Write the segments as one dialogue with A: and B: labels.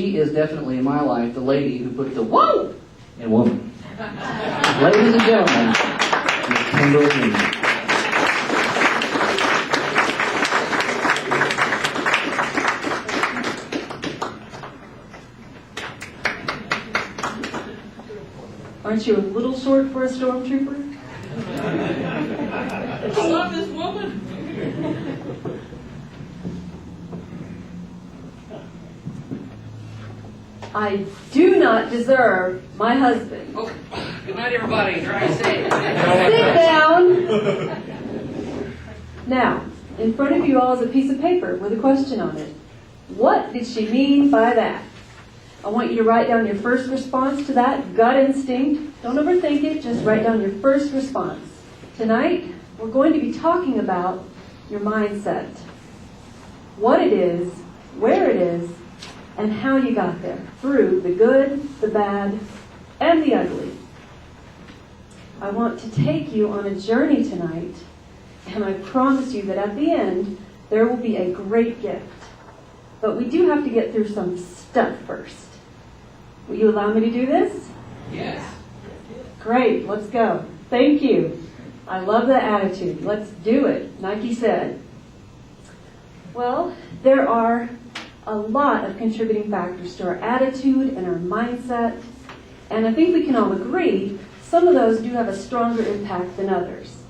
A: she is definitely in my life the lady who put the whoa in woman. Ladies and gentlemen, Miss Kimberly Lindsey.
B: Aren't you a little short for a stormtrooper?
C: I love this woman.
B: I do not deserve my husband.
C: Oh, good night, everybody. Drive safe.
B: Sit down. Now, in front of you all is a piece of paper with a question on it. What did she mean by that? I want you to write down your first response to that gut instinct. Don't overthink it, just write down your first response. Tonight, we're going to be talking about your mindset. What it is, where it is, and how you got there. Through the good, the bad, and the ugly. I want to take you on a journey tonight, and I promise you that at the end, there will be a great gift. But we do have to get through some stuff first. Will you allow me to do this?
C: Yes.
B: Great, let's go. Thank you. I love that attitude. Let's do it. Nike said. Well, there are a lot of contributing factors to our attitude and our mindset. And I think we can all agree some of those do have a stronger impact than others.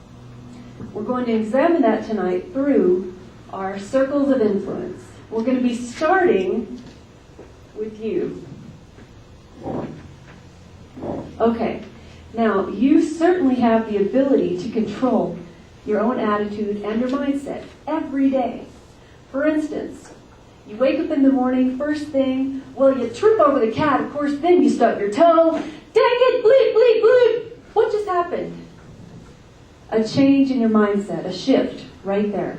B: We're going to examine that tonight through our circles of influence. We're going to be starting with you. Okay, now you certainly have the ability to control your own attitude and your mindset every day. For instance, you wake up in the morning, first thing, well, you trip over the cat, of course, then you stub your toe. Dang it, bleep, bleep, bleep. What just happened? A change in your mindset, a shift right there.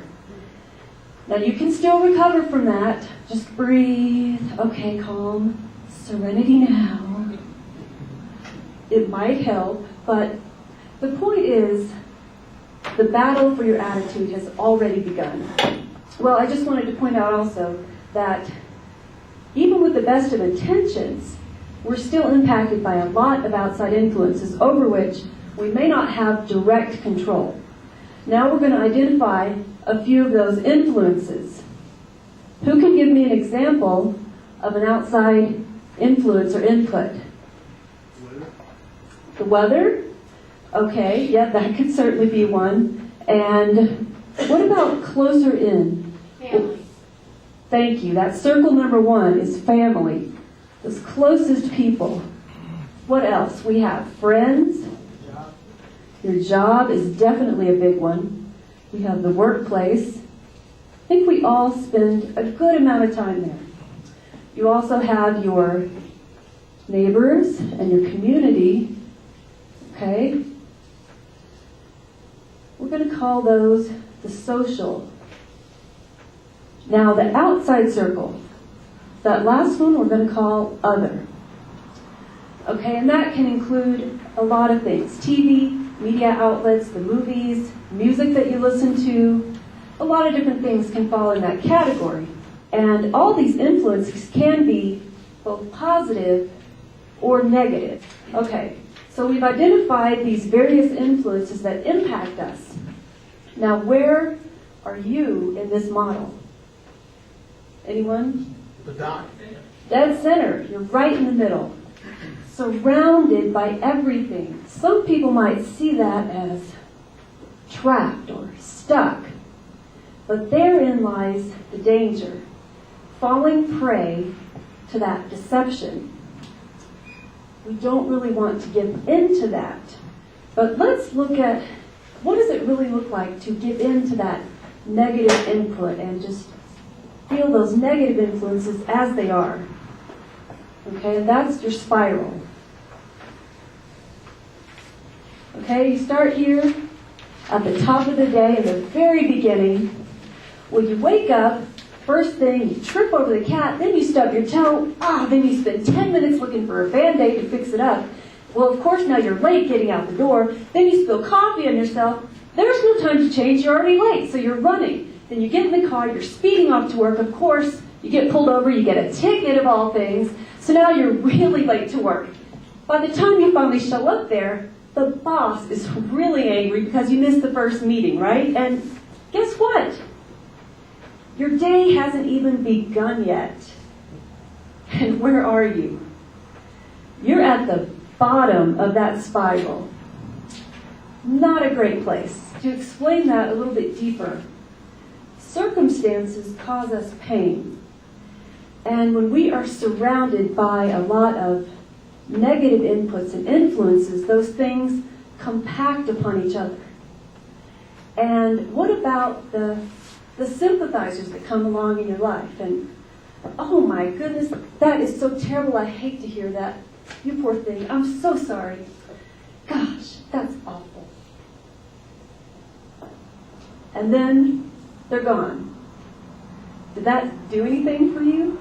B: Now you can still recover from that. Just breathe. Okay, calm. Serenity now. It might help, but the point is the battle for your attitude has already begun. Well, I just wanted to point out also that even with the best of intentions, we're still impacted by a lot of outside influences over which we may not have direct control. Now we're going to identify a few of those influences. Who can give me an example of an outside influence or input? The weather? Okay, yeah, that could certainly be one. And what about closer in?
D: Family.
B: Thank you. That circle number one is family. Those closest people. What else? We have friends. Your job is definitely a big one. We have the workplace. I think we all spend a good amount of time there. You also have your neighbors and your community. Okay? We're going to call those the social. Now, the outside circle, that last one we're going to call other. Okay, and that can include a lot of things. TV, media outlets, the movies, music that you listen to. A lot of different things can fall in that category. And all these influences can be both positive or negative. Okay, so we've identified these various influences that impact us. Now, where are you in this model? Anyone?
E: The dot.
B: Dead center. You're right in the middle. Surrounded by everything. Some people might see that as trapped or stuck. But therein lies the danger. Falling prey to that deception. We don't really want to give into that. But let's look at what does it really look like to give into that negative input and just feel those negative influences as they are. Okay, and that's your spiral. Okay, you start here at the top of the day, in the very beginning. When you wake up, first thing, you trip over the cat, then you stub your toe, then you spend 10 minutes looking for a Band-Aid to fix it up. Well, of course, now you're late getting out the door. Then you spill coffee on yourself. There's no time to change. You're already late, so you're running. Then you get in the car. You're speeding off to work. Of course, You get pulled over, you get a ticket of all things, so now you're really late to work. By the time you finally show up there, the boss is really angry because you missed the first meeting, right? And guess what? Your day hasn't even begun yet. And where are you? You're at the bottom of that spiral. Not a great place. To explain that a little bit deeper, circumstances cause us pain. And when we are surrounded by a lot of negative inputs and influences, those things compact upon each other. And what about the sympathizers that come along in your life? And, oh my goodness, that is so terrible, I hate to hear that. You poor thing, I'm so sorry. Gosh, that's awful. And then they're gone. Did that do anything for you?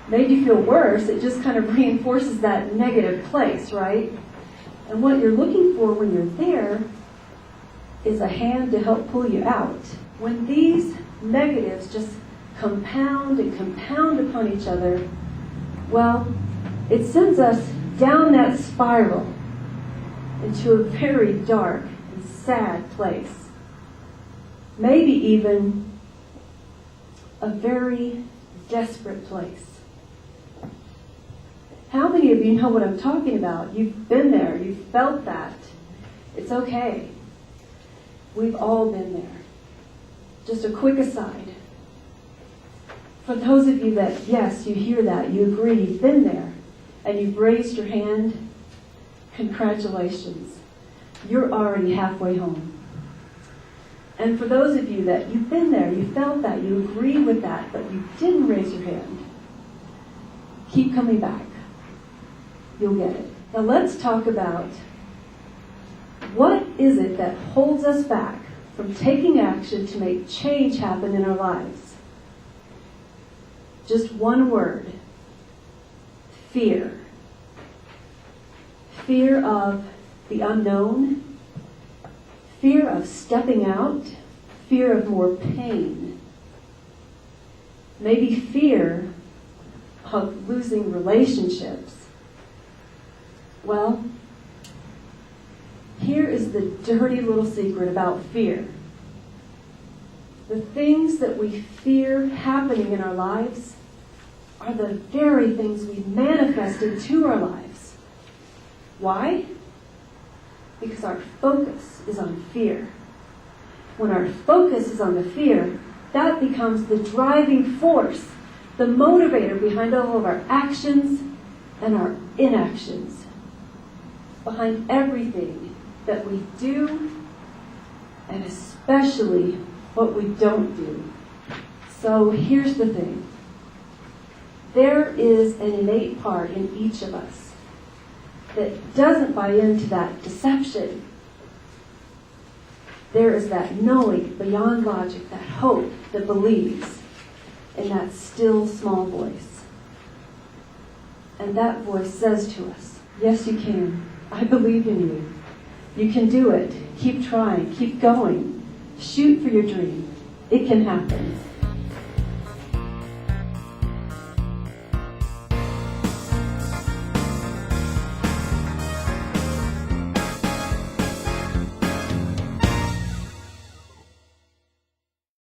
B: Made you feel worse. It just kind of reinforces that negative place, right? And what you're looking for when you're there is a hand to help pull you out. When these negatives just compound and compound upon each other, well, it sends us down that spiral into a very dark and sad place. Maybe even a very desperate place. How many of you know what I'm talking about? You've been there. You've felt that. It's okay. We've all been there. Just a quick aside. For those of you that, yes, you hear that, you agree, you've been there, and you've raised your hand, congratulations. You're already halfway home. And for those of you that you've been there, you felt that, you agree with that, but you didn't raise your hand, keep coming back. You'll get it. Now let's talk about what is it that holds us back from taking action to make change happen in our lives. Just one word. Fear. Fear of the unknown. Fear of stepping out. Fear of more pain. Maybe fear of losing relationships. Well, here is the dirty little secret about fear. The things that we fear happening in our lives are the very things we manifest into our lives. Why? Because our focus is on fear. When our focus is on the fear, that becomes the driving force, the motivator behind all of our actions and our inactions, behind everything that we do, and especially what we don't do. So here's the thing. There is an innate part in each of us that doesn't buy into that deception. There is that knowing beyond logic, that hope that believes in that still small voice. And that voice says to us, yes, you can. I believe in you. You can do it. Keep trying. Keep going. Shoot for your dream. It can happen.